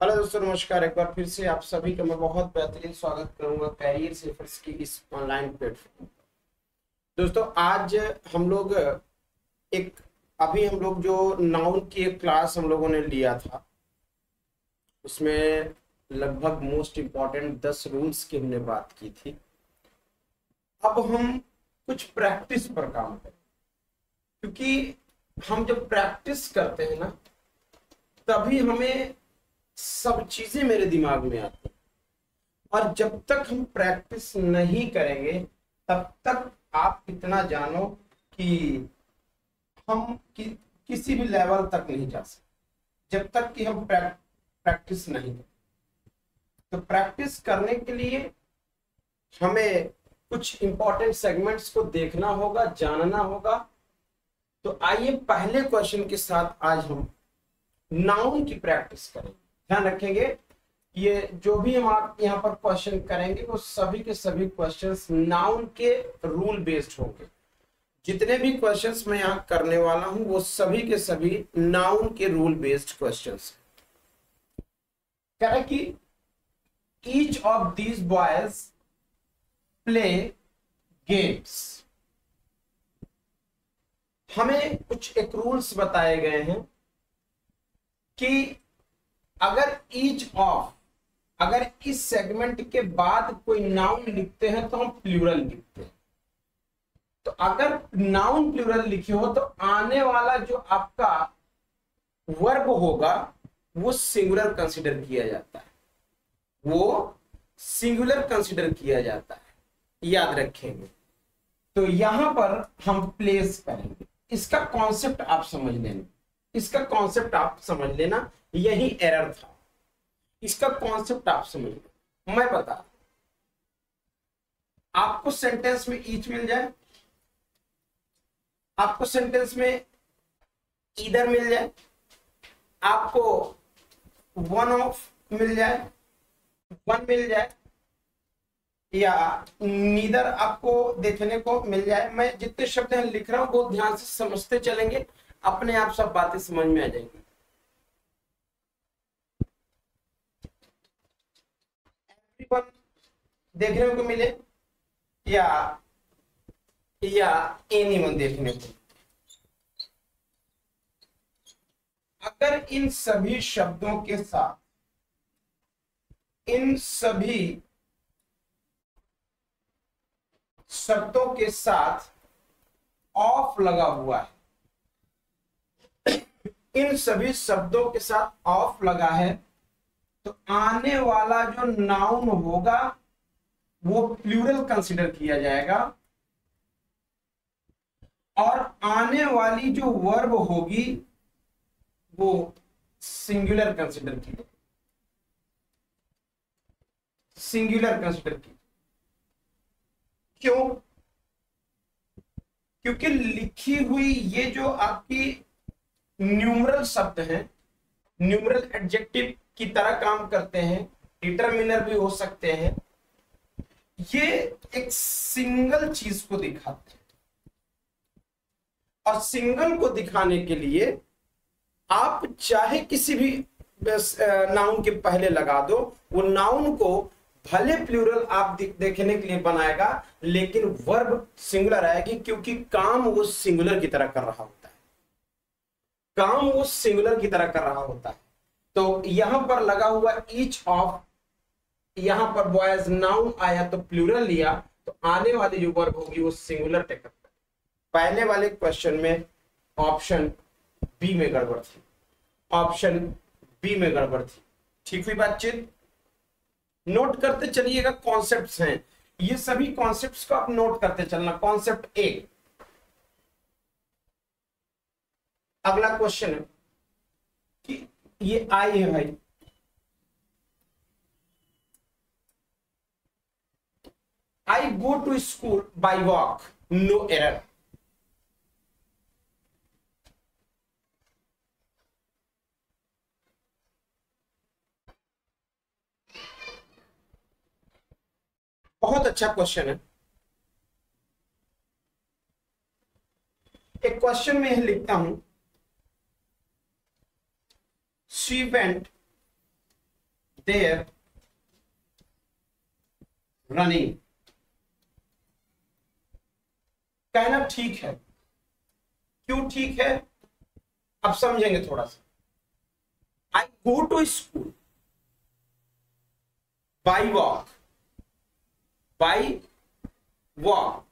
Hello दोस्तों, नमस्कार। एक बार फिर से आप सभी का मैं बहुत बेहतरीन स्वागत करूंगा कैरियर सेफर्स की इस ऑनलाइन प्लेटफॉर्म। दोस्तों, आज हम लोग एक अभी हम लोग जो नाउन की एक क्लास हम लोगों ने लिया था, उसमें लगभग मोस्ट इम्पॉर्टेंट 10 रूल्स की हमने बात की थी। अब हम कुछ प्रैक्टिस पर काम करें, क्योंकि हम जब प्रैक्टिस करते हैं ना, तभी हमें सब चीजें मेरे दिमाग में आती हैं। और जब तक हम प्रैक्टिस नहीं करेंगे, तब तक आप इतना जानो कि हम किसी भी लेवल तक नहीं जा सकते, जब तक कि हम प्रैक्टिस नहीं करें। तो प्रैक्टिस करने के लिए हमें कुछ इंपॉर्टेंट सेगमेंट्स को देखना होगा, जानना होगा। तो आइए पहले क्वेश्चन के साथ आज हम नाउन की प्रैक्टिस करेंगे। ध्यान रखेंगे, ये जो भी हम आप यहाँ पर क्वेश्चन करेंगे वो सभी के सभी क्वेश्चंस नाउन के रूल बेस्ड होंगे। जितने भी क्वेश्चंस मैं यहाँ करने वाला हूं वो सभी के सभी नाउन के रूल बेस्ड क्वेश्चंस। कह रहे कि each of these boys play games. हमें कुछ एक रूल्स बताए गए हैं कि अगर अगर इस सेगमेंट के बाद कोई नाउन लिखते हैं तो हम प्लूरल लिखते हैं। तो अगर नाउन प्लूरल लिखे हो तो आने वाला जो आपका वर्ब होगा वो सिंगुलर कंसीडर किया जाता है, वो सिंगुलर कंसीडर किया जाता है, याद रखेंगे। तो यहां पर हम प्लेस करेंगे। इसका कॉन्सेप्ट आप समझ लेना, इसका कॉन्सेप्ट आप समझ लेना, यही एरर था। इसका कॉन्सेप्ट आप समझ लो। मैं बता, आपको सेंटेंस में ईच मिल जाए, आपको सेंटेंस में ईदर मिल जाए, आपको वन ऑफ मिल जाए, वन मिल जाए, या नीदर आपको देखने को मिल जाए। मैं जितने शब्द हैं लिख रहा हूं बहुत ध्यान से समझते चलेंगे, अपने आप सब बातें समझ में आ जाएंगी। एवरीवन देखने को मिले या एनीवन देखने को। अगर इन सभी शब्दों के साथ, इन सभी शब्दों के साथ ऑफ लगा हुआ है, इन सभी शब्दों के साथ ऑफ लगा है, तो आने वाला जो नाउन होगा वो प्लूरल कंसीडर किया जाएगा, और आने वाली जो वर्ब होगी वो सिंगुलर कंसीडर की, सिंगुलर कंसीडर की। क्यों? क्योंकि लिखी हुई ये जो आपकी न्यूमरल शब्द हैं, न्यूमरल एडजेक्टिव की तरह काम करते हैं, डिटरमिनर भी हो सकते हैं। ये एक सिंगल चीज को दिखाते हैं, और सिंगल को दिखाने के लिए आप चाहे किसी भी नाउन के पहले लगा दो, वो नाउन को भले प्लूरल आप देखने के लिए बनाएगा, लेकिन वर्ब सिंगुलर आएगी, क्योंकि काम वो सिंगुलर की तरह कर रहा होता है, काम वो सिंगुलर की तरह कर रहा होता है। तो यहां पर लगा हुआ ईच ऑफ, यहां पर बॉयज नाउन आया तो प्लूरल लिया, तो आने वाली जो वर्ब होगी वो सिंगुलर टेकअप। पहले वाले क्वेश्चन में ऑप्शन बी में गड़बड़ थी, ऑप्शन बी में गड़बड़ थी। ठीक हुई बातचीत? नोट करते चलिएगा, कॉन्सेप्ट्स हैं ये सभी, कॉन्सेप्ट्स को आप नोट करते चलना। कॉन्सेप्ट ए, अगला क्वेश्चन है कि ये आई है भाई, I go to school by walk, no error. बहुत अच्छा क्वेश्चन है। एक क्वेश्चन में यह लिखता हूं, शी वेंट देयर रनिंग। कहना ठीक है। क्यों ठीक है, अब समझेंगे थोड़ा सा। I go to school by walk, by walk.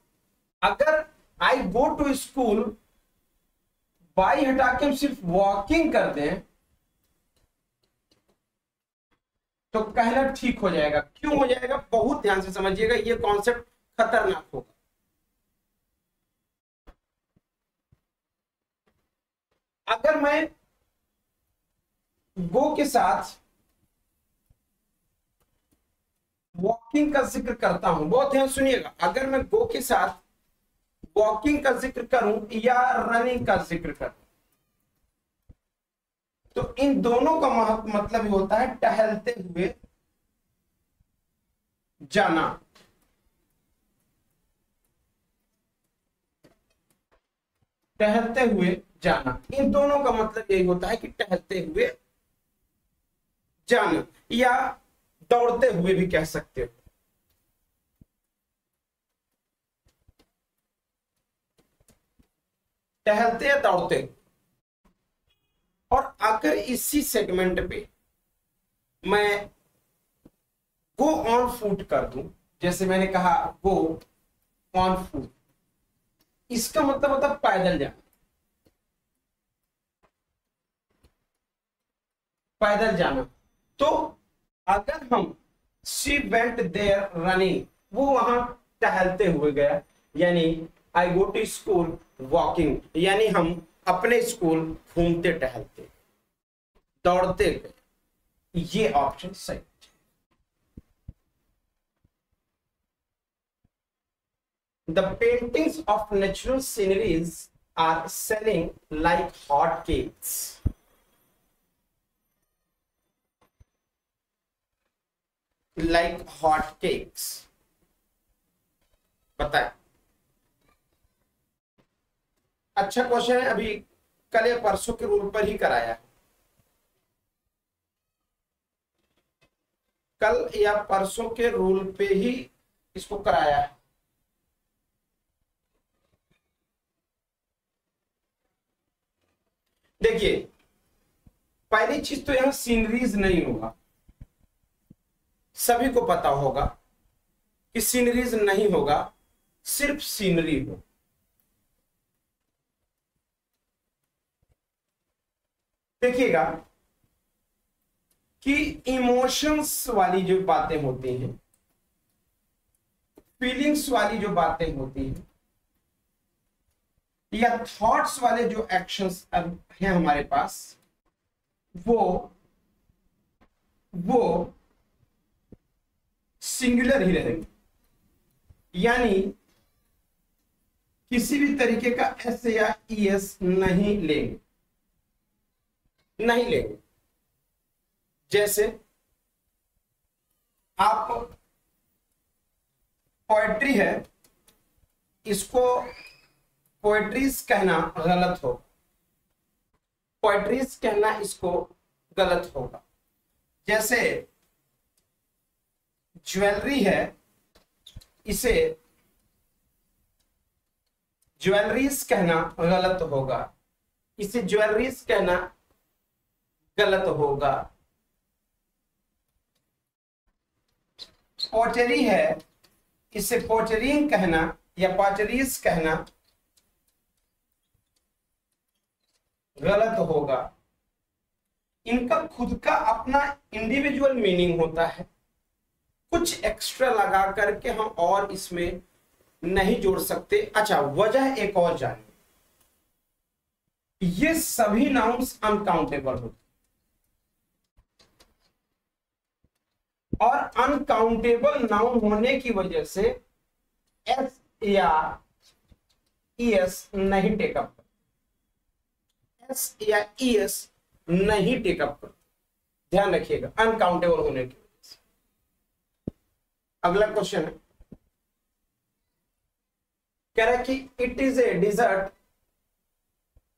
अगर I go to school by हटा के हम सिर्फ वॉकिंग कर दें तो कहना ठीक हो जाएगा। क्यों हो जाएगा, बहुत ध्यान से समझिएगा, ये कॉन्सेप्ट खतरनाक होगा। अगर मैं गो के साथ वॉकिंग का जिक्र करता हूं, बहुत ध्यान सुनिएगा, अगर मैं गो के साथ वॉकिंग का जिक्र करूं या रनिंग का जिक्र करूं तो इन दोनों का मतलब होता है टहलते हुए जाना। टहलते हुए जाना, इन दोनों का मतलब यही होता है कि टहलते हुए जाना, या दौड़ते हुए भी कह सकते हो। टहलते या दौड़ते। और अगर इसी सेगमेंट पे मैं गो ऑन फुट कर दूं, जैसे मैंने कहा गो ऑन फुट, इसका मतलब होता है पैदल जाना। पैदल जाना। तो अगर हम शी वेंट देयर रनिंग, वो वहां टहलते हुए गया, यानी आई गो टू स्कूल वॉकिंग, यानी हम अपने स्कूल घूमते टहलते दौड़ते गए। ये ऑप्शन सही। The paintings of natural sceneries are selling like hotcakes. Like hotcakes. बताए। अच्छा क्वेश्चन है, अभी कल या परसों के रूल पर ही कराया। कल या परसों के रूल पे ही इसको कराया है। देखिए, पहली चीज तो यहां सीनरीज नहीं होगा, सभी को पता होगा कि सीनरीज नहीं होगा, सिर्फ सीनरी हो। देखिएगा कि इमोशंस वाली जो बातें होती हैं, फीलिंग्स वाली जो बातें होती हैं, या थॉट्स वाले जो एक्शंस हैं हमारे पास, वो सिंगुलर ही रहेंगे, यानी किसी भी तरीके का एस या ईएस नहीं लेंगे, नहीं लेंगे। जैसे आप पोएट्री है, इसको पोएट्रीज कहना गलत हो, पोएट्रीज कहना इसको गलत होगा। जैसे ज्वेलरी है, इसे ज्वेलरीज कहना गलत होगा, इसे ज्वेलरीज कहना गलत होगा। पोटरी है, इसे पोटरीन कहना या पॉटरीज कहना गलत होगा। इनका खुद का अपना इंडिविजुअल मीनिंग होता है, कुछ एक्स्ट्रा लगा करके हम और इसमें नहीं जोड़ सकते। अच्छा, वजह एक और जानिए, ये सभी नाउन्स अनकाउंटेबल होते और अनकाउंटेबल नाउन होने की वजह से एस या ईएस नहीं टेकअप, एस या ईएस नहीं टेकअप करते, ध्यान रखिएगा, अनकाउंटेबल होने की वजह से। अगला क्वेश्चन है, कह रहा है कि it is a desert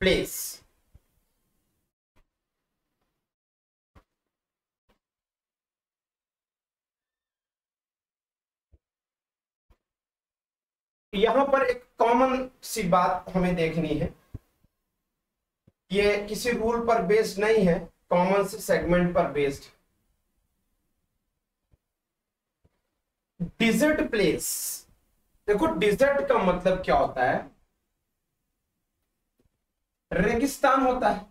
place. यहां पर एक कॉमन सी बात हमें देखनी है, ये किसी रूल पर बेस्ड नहीं है, कॉमन से सेगमेंट पर बेस्ड। डिजर्ट प्लेस, देखो डिजर्ट का मतलब क्या होता है, रेगिस्तान होता है,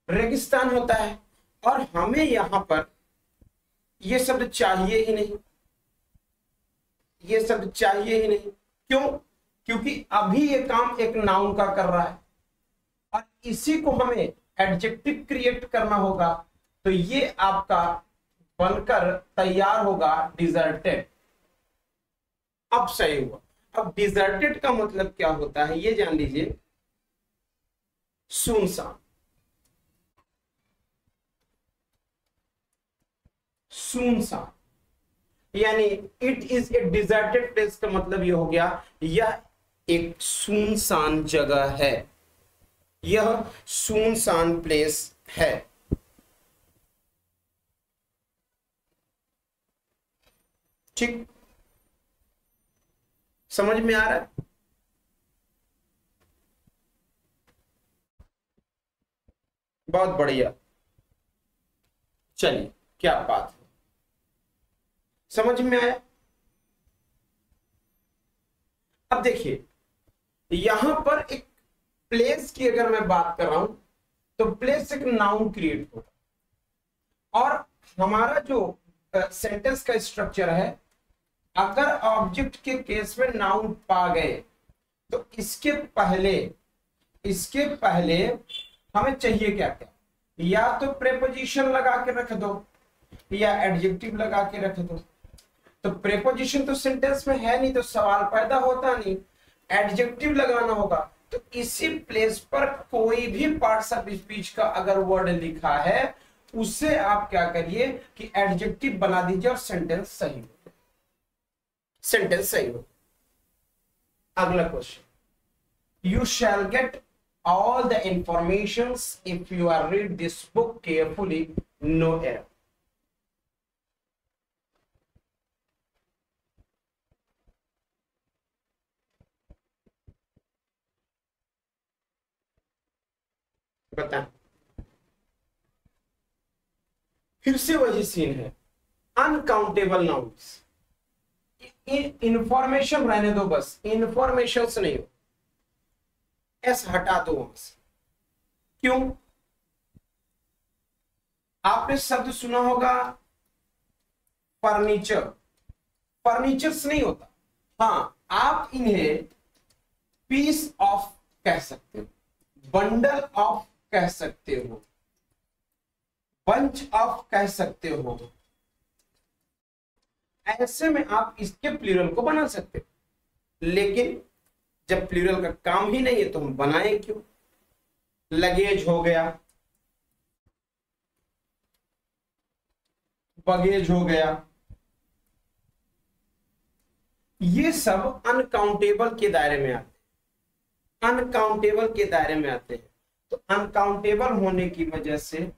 रेगिस्तान होता है। और हमें यहां पर ये शब्द चाहिए ही नहीं, ये शब्द चाहिए ही नहीं। क्यों? क्योंकि अभी ये काम एक नाउन का कर रहा है और इसी को हमें एडजेक्टिव क्रिएट करना होगा, तो ये आपका बनकर तैयार होगा डिजर्टेड। अब सही हुआ। अब डिजर्टेड का मतलब क्या होता है ये जान लीजिए, सुनसान, सुनसान, यानी it is A deserted place का मतलब यह हो गया यह एक सुनसान जगह है, यह सुनसान प्लेस है। ठीक, समझ में आ रहा है? बहुत बढ़िया, चलिए क्या बात है, समझ में आया? अब देखिए यहां पर एक प्लेस की अगर मैं बात कर रहा हूं तो प्लेस एक नाउन क्रिएट होगा और हमारा जो सेंटेंस का स्ट्रक्चर है, अगर ऑब्जेक्ट के केस में नाउन पा गए तो इसके पहले हमें चाहिए क्या क्या, या तो प्रेपोजिशन लगा के रख दो या एडजेक्टिव लगा के रख दो। तो प्रेपोजिशन तो सेंटेंस में है नहीं तो सवाल पैदा होता नहीं, एडजेक्टिव लगाना होगा। तो इसी प्लेस पर कोई भी पार्ट्स ऑफ स्पीच का अगर वर्ड लिखा है उसे आप क्या करिए कि एडजेक्टिव बना दीजिए और सेंटेंस सही हो, सेंटेंस सही हो। अगला question, you shall gate all the informations if you are read this book carefully, no error। बताएं, फिर से वही सीन है, अनकाउंटेबल नाउन्स। इंफॉर्मेशन रहने दो, बस इंफॉर्मेशन से नहीं हो, एस हटा दो वहां से। क्यों? आपने शब्द सुना होगा फर्नीचर, फर्नीचर से नहीं होता। हाँ, आप इन्हें पीस ऑफ कह सकते हो, बंडल ऑफ कह सकते हो, बंच ऑफ कह सकते हो। ऐसे में आप इसके प्लूरल को बना सकते हो, लेकिन जब प्लूरल का काम ही नहीं है तो हम बनाए क्यों? लगेज हो गया, बगेज हो गया, ये सब अनकाउंटेबल के दायरे में आते हैं, अनकाउंटेबल के दायरे में आते हैं। तो अनकाउंटेबल होने की वजह से,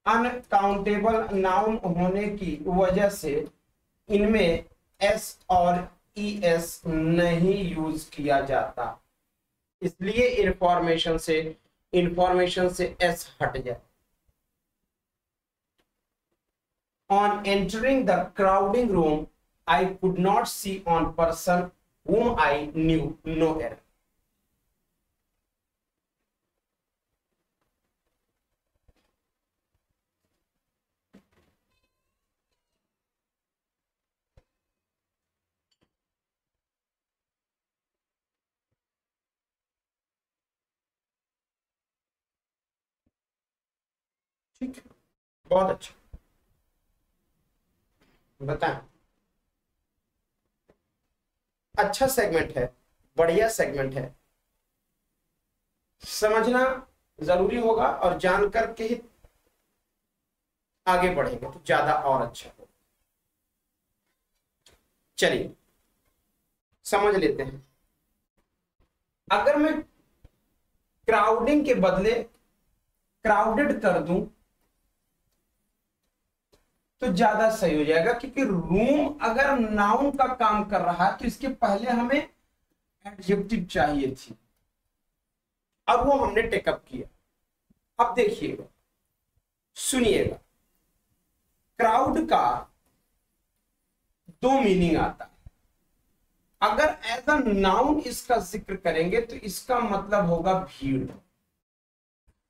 अनकाउंटेबल नाउन होने की वजह से इनमें एस और ईएस नहीं यूज किया जाता, इसलिए इंफॉर्मेशन से एस हट जाए। On entering the crowding room, I could not see on person whom I knew, no error। ठीक है, बहुत अच्छा, बताएं। अच्छा सेगमेंट है, बढ़िया सेगमेंट है, समझना जरूरी होगा और जान करके ही आगे बढ़ेंगे तो ज्यादा और अच्छा होगा। चलिए समझ लेते हैं। अगर मैं क्राउडिंग के बदले क्राउडेड कर दूं तो ज्यादा सही हो जाएगा, क्योंकि रूम अगर नाउन का काम कर रहा है तो इसके पहले हमें एडजेक्टिव चाहिए थी, अब वो हमने टेकअप किया। अब देखिएगा, सुनिएगा, क्राउड का दो मीनिंग आता है। अगर एज अ नाउन इसका जिक्र करेंगे तो इसका मतलब होगा भीड़,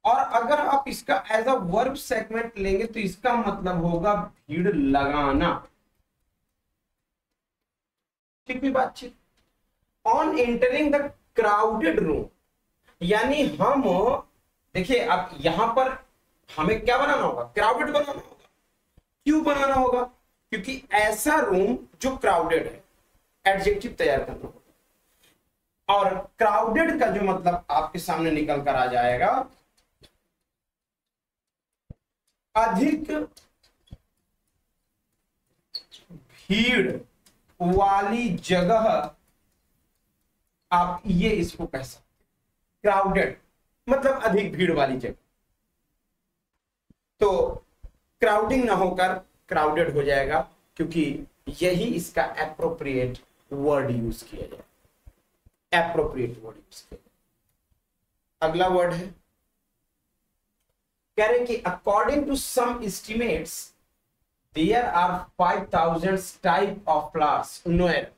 और अगर आप इसका एज अ वर्ब सेगमेंट लेंगे तो इसका मतलब होगा भीड़ लगाना। ठीक भी बातचीत। On entering the crowded room, यानी हम, देखिए अब यहां पर हमें क्या बनाना होगा, क्राउडेड बनाना होगा। क्यों बनाना होगा, क्योंकि ऐसा रूम जो क्राउडेड है, एडजेक्टिव तैयार करना होगा। और क्राउडेड का जो मतलब आपके सामने निकल कर आ जाएगा, अधिक भीड़ वाली जगह, आप ये इसको कह सकते, क्राउडेड मतलब अधिक भीड़ वाली जगह। तो क्राउडिंग ना होकर क्राउडेड हो जाएगा, क्योंकि यही इसका एप्रोप्रिएट वर्ड यूज किया जाए, एप्रोप्रिएट वर्ड यूज किया जाए। अगला वर्ड है, कह रहे कि according to some estimates there are 5000 type of flowers. No error.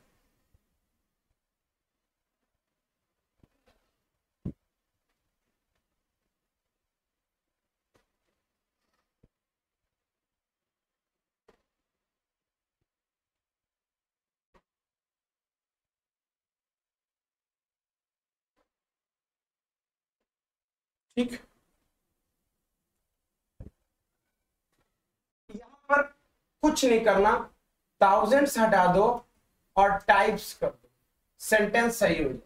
ठीक, यहां पर कुछ नहीं करना, थाउजेंड्स हटा दो और टाइप्स कर दो, सेंटेंस सही हो जाए।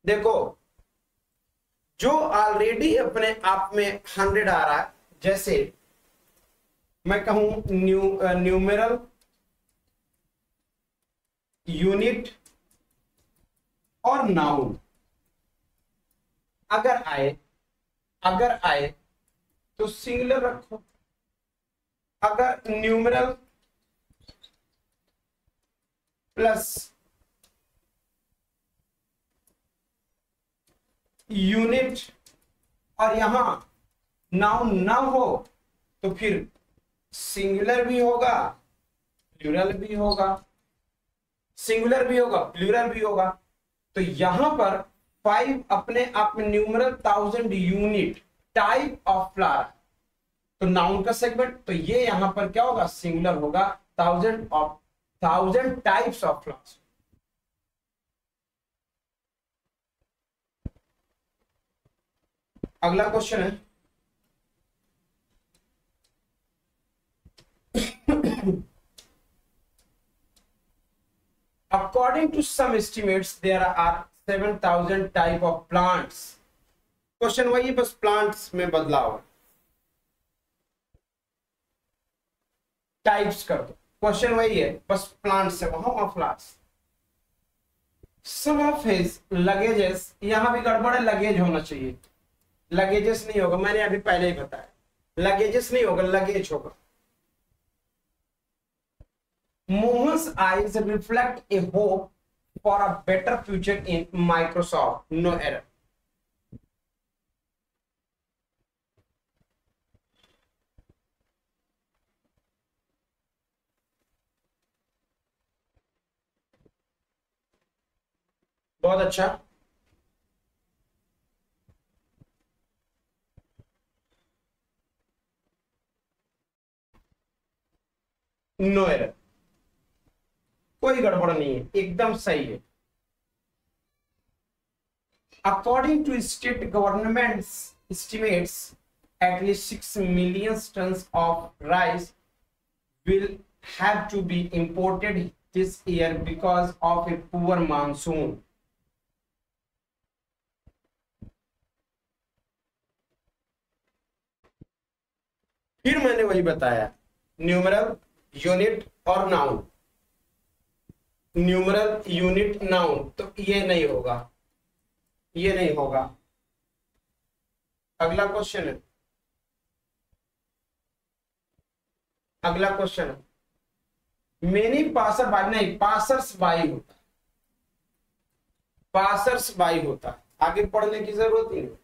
देखो, जो ऑलरेडी अपने आप में 100 आ रहा है, जैसे मैं कहूं न्यूमेरल, यूनिट और नाउन, अगर आए तो सिंगुलर रखो। अगर न्यूमेरल प्लस यूनिट और यहां नाउन ना हो तो फिर सिंगुलर भी होगा, प्लूरल भी होगा, सिंगुलर भी होगा, प्लूरल भी होगा। तो यहां पर 5 अपने आप में numeral, 1000 unit, type of flower, तो नाउन का सेगमेंट, तो ये यहां पर क्या होगा, सिंगुलर होगा, 1000 टाइप्स ऑफ फ्लावर्स। अगला क्वेश्चन है, according to some estimates there are 7000 type of plants। Question वही, बस प्लांट्स में बदलाव, टाइप्स कर दो, क्वेश्चन वही है, बस प्लांट्स से वहां flowers. Some of his luggages, यहां भी गड़बड़ है, लगेज होना चाहिए, लगेजेस नहीं होगा, मैंने अभी पहले ही बताया, लगेजेस नहीं होगा, लगेज होगा। Mohan's eyes reflect a hope for a better future in Microsoft। No error। बहुत अच्छा। नो एरर, कोई गड़बड़ नहीं है, एकदम सही है। According to state government's estimates, at least 6 million tons of rice will have to be imported this year because of a poor monsoon। फिर मैंने वही बताया, न्यूमेरल, यूनिट और नाउन, न्यूमेरल, यूनिट, नाउन, तो ये नहीं होगा, ये नहीं होगा। अगला क्वेश्चन है, अगला क्वेश्चन है मेनी पासर बाई, नहीं पासर्स बाई होता है, पासर्स बाई होता है, आगे पढ़ने की जरूरत ही नहीं।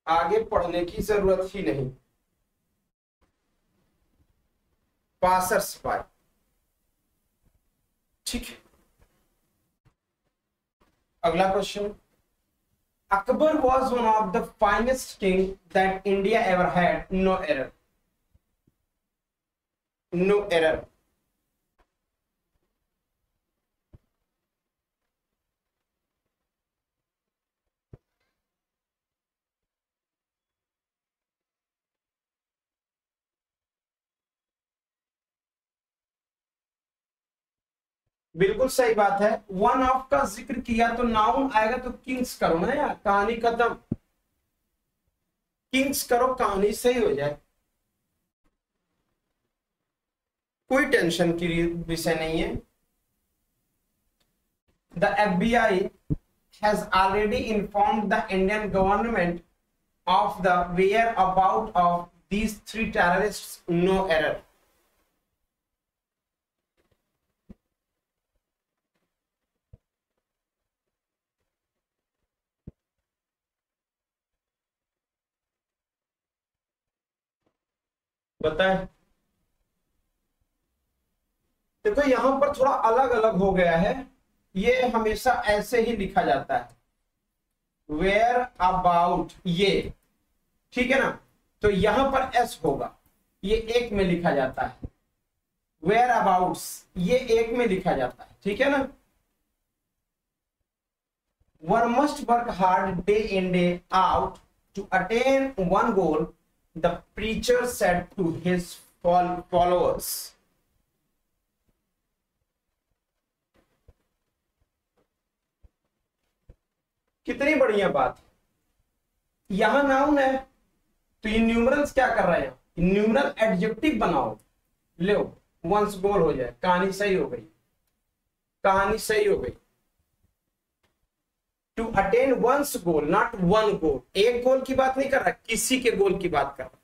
आगे पढ़ने की जरूरत ही नहीं, पासर्स बाई। ठीक है, अगला question, Akbar was one of the finest king that India ever had, no error, no error. बिल्कुल सही बात है, वन ऑफ का जिक्र किया तो नाउन आएगा तो किंग्स करो ना यार, कहानी खत्म, किंग्स करो, कहानी सही हो जाए, कोई टेंशन की विषय नहीं है। The FBI has already informed the Indian government of the whereabouts of these 3 terrorists, no error। बताएं, देखो यहां पर थोड़ा अलग अलग हो गया है, ये हमेशा ऐसे ही लिखा जाता है, वेयर अबाउट, ये ठीक है ना, तो यहां पर एस होगा, ये एक में लिखा जाता है, वेयर अबाउट्स ये एक में लिखा जाता है, ठीक है ना। One must work hard day in day out to attain one goal, the preacher said to his followers. कितनी बढ़िया बात, यहां नाउन है तो ये न्यूमरल्स क्या कर रहे हैं, न्यूमरल एडजेक्टिव बनाओ, लो वंस गोल हो जाए, कहानी सही हो गई, कहानी सही हो गई। To attain once goal, not one goal, एक गोल की बात नहीं कर रहा, किसी के गोल की बात कर रहा।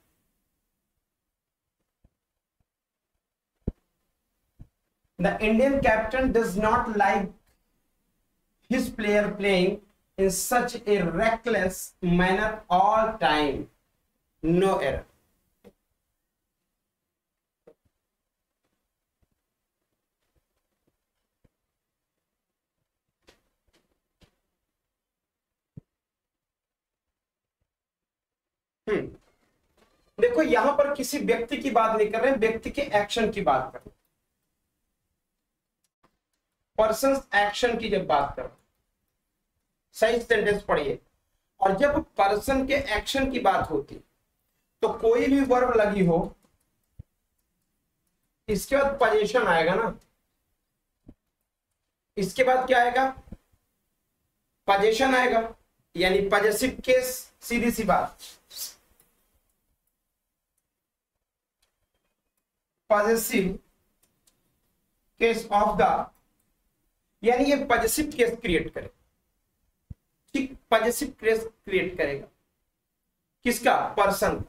The Indian captain does not like his player playing in such a reckless manner all time, no error। देखो यहां पर किसी व्यक्ति की बात नहीं कर रहे, व्यक्ति के एक्शन की बात कर रहे, पर्सन एक्शन की जब बात कर रहे, सही सेंटेंस पढ़िए। और जब पर्सन के एक्शन की बात होती तो कोई भी वर्ब लगी हो, इसके बाद पोजीशन आएगा ना, इसके बाद क्या आएगा, पोजीशन आएगा, यानी पॉजेसिव केस, सीधी सी बात, पॉजेसिव केस ऑफ द, यानी ये पॉजेसिव केस क्रिएट करे, ठीक, पॉजेसिव केस क्रिएट करेगा, किसका, पर्सन,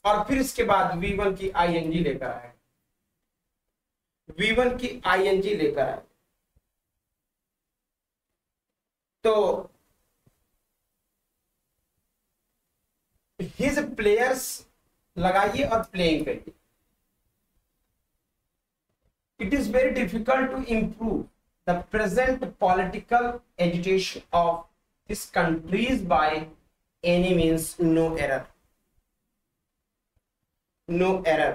और फिर इसके बाद V1 की ING लेकर आएगा, V1 की ING लेकर आएगा, तो हिज प्लेयर्स लगाइए और प्लेइंग करिए। It is very difficult to improve the present political agitation of this countries by any means, no error, no error।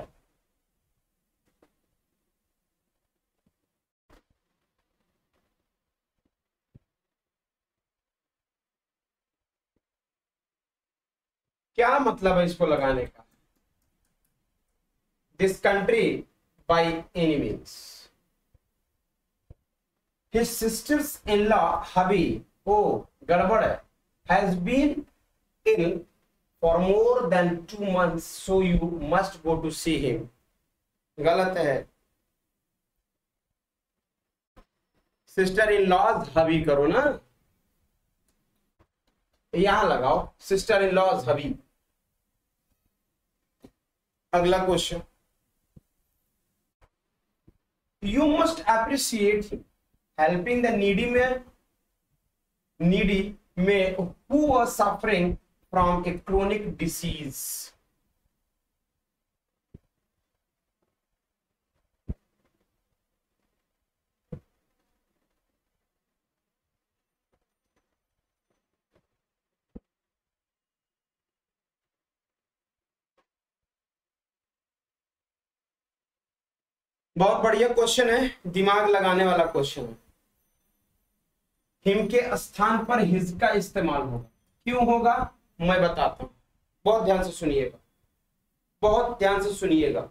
क्या मतलब है इसको लगाने का, this country by any means। His sisters-in-law hubby, oh गड़बड़ है, has been ill for more than 2 months, so you must go to see him। गलत है, सिस्टर इन लॉज हबी करो ना, यहां लगाओ सिस्टर इन लॉज हबी। अगला question, you must appreciate helping the needy man who was suffering from a chronic disease. बहुत बढ़िया क्वेश्चन है, दिमाग लगाने वाला क्वेश्चन है। हिम के स्थान पर हिज का इस्तेमाल होगा, क्यों होगा मैं बताता हूं, बहुत ध्यान से सुनिएगा, बहुत ध्यान से सुनिएगा।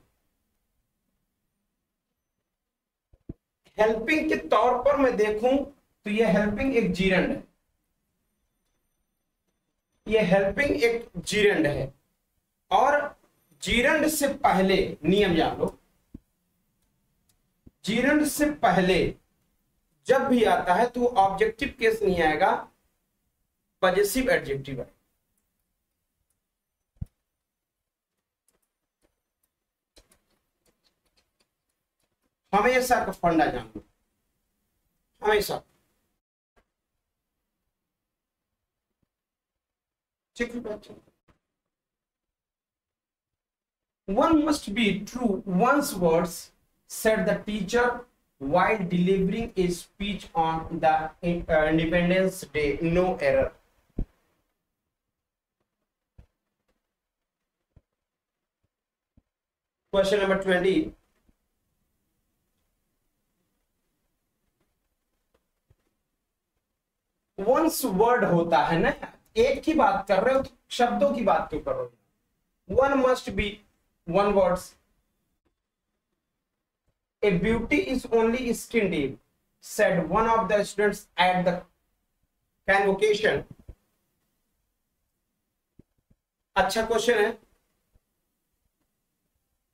हेल्पिंग के तौर पर मैं देखूं तो यह हेल्पिंग एक जीरंड है, यह हेल्पिंग एक जीरंड है, और जीरंड से पहले नियम जान लो, जीरंड से पहले जब भी आता है तो ऑब्जेक्टिव केस नहीं आएगा, पॉजिटिव एडजेक्टिव है। हमेशा का फंडा जान लो, हमेशा, ठीक है। One must be true one's words, said the teacher while delivering a speech on the Independence Day. No error. Question number 20. One's word होता है ना, एक की बात कर रहे हो तो शब्दों की बात क्यों कर रहे हो? One must be one words. A beauty is only skin deep, said one of the students at the convocation. अच्छा क्वेश्चन है,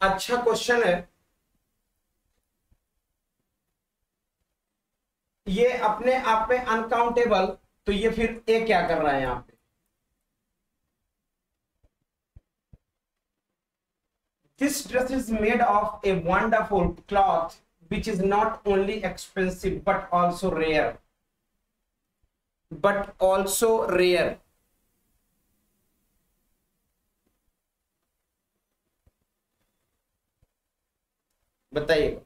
अच्छा क्वेश्चन है। ये अपने आप में अनकाउंटेबल, तो ये फिर ए क्या कर रहा है यहां पे? This dress is made of a wonderful cloth which is not only expensive but also rare. But also rare. बताइए।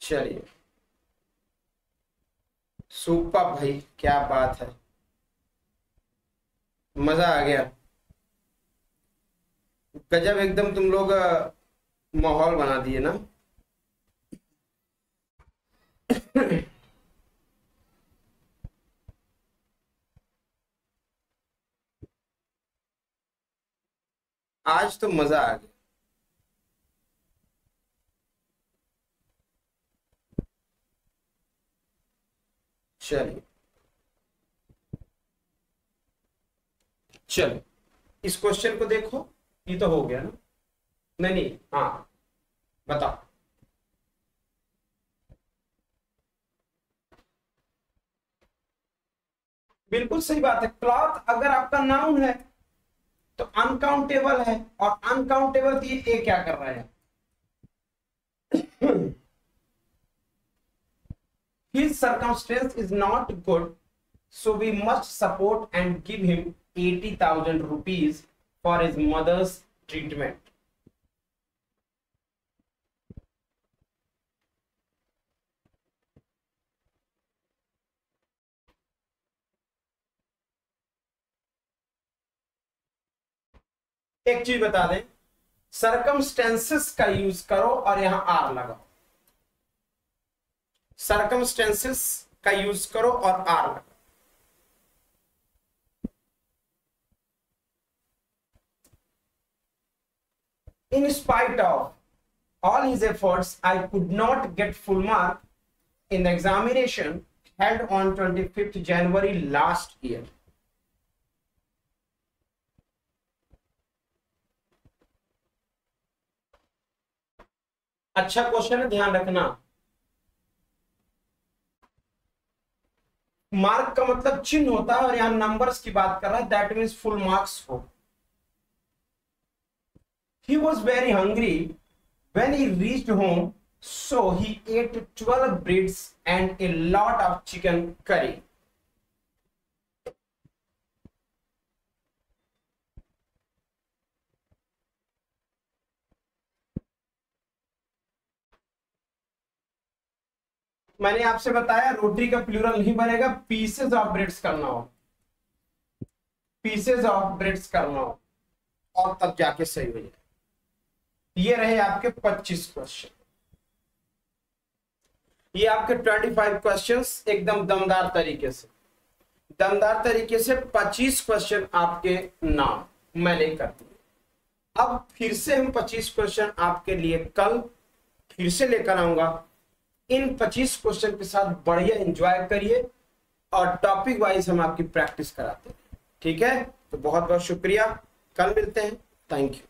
चलिए, सुपर भाई, क्या बात है, मजा आ गया, गजब, एकदम तुम लोग माहौल बना दिए ना। आज तो मजा आ गया। चलिए, चलो इस क्वेश्चन को देखो, ये तो हो गया ना? नहीं नहीं, हाँ बताओ। बिल्कुल सही बात है, क्लॉथ अगर आपका नाउन है तो अनकाउंटेबल है, और अनकाउंटेबल ये क्या कर रहा है? His circumstance is not good, so we must support and give him 80,000 rupees for his mother's treatment. एक चीज बता दें, सर्कमस्टेंसेस का यूज करो और यहां आर लगाओ, सर्कमस्टेंसेस का यूज करो और आर लगाओ। In spite of all his efforts, I could not get full mark in the examination held on 25th January last year. अच्छा क्वेश्चन है, ध्यान रखना। मार्क का मतलब चिन्ह होता है और यहां नंबर्स की बात कर रहा है, दैट मीन्स फुल मार्क्स हो। He was very hungry when he reached home, so he ate 12 breads and a lot of chicken curry. मैंने आपसे बताया रोटी का प्लूरल नहीं बनेगा, पीसेज ऑफ ब्रेड्स करना हो, पीसेज ऑफ ब्रेड्स करना हो, और तब जाके सही हो जाए। ये रहे आपके 25 क्वेश्चन, ये आपके 25 क्वेश्चंस एकदम दमदार तरीके से, 25 क्वेश्चन आपके नाम मैंने कर दिए। अब फिर से हम 25 क्वेश्चन आपके लिए कल फिर से लेकर आऊंगा। इन 25 क्वेश्चन के साथ बढ़िया एंजॉय करिए और टॉपिक वाइज हम आपकी प्रैक्टिस कराते हैं, ठीक है। तो बहुत बहुत शुक्रिया, कल मिलते हैं, थैंक यू।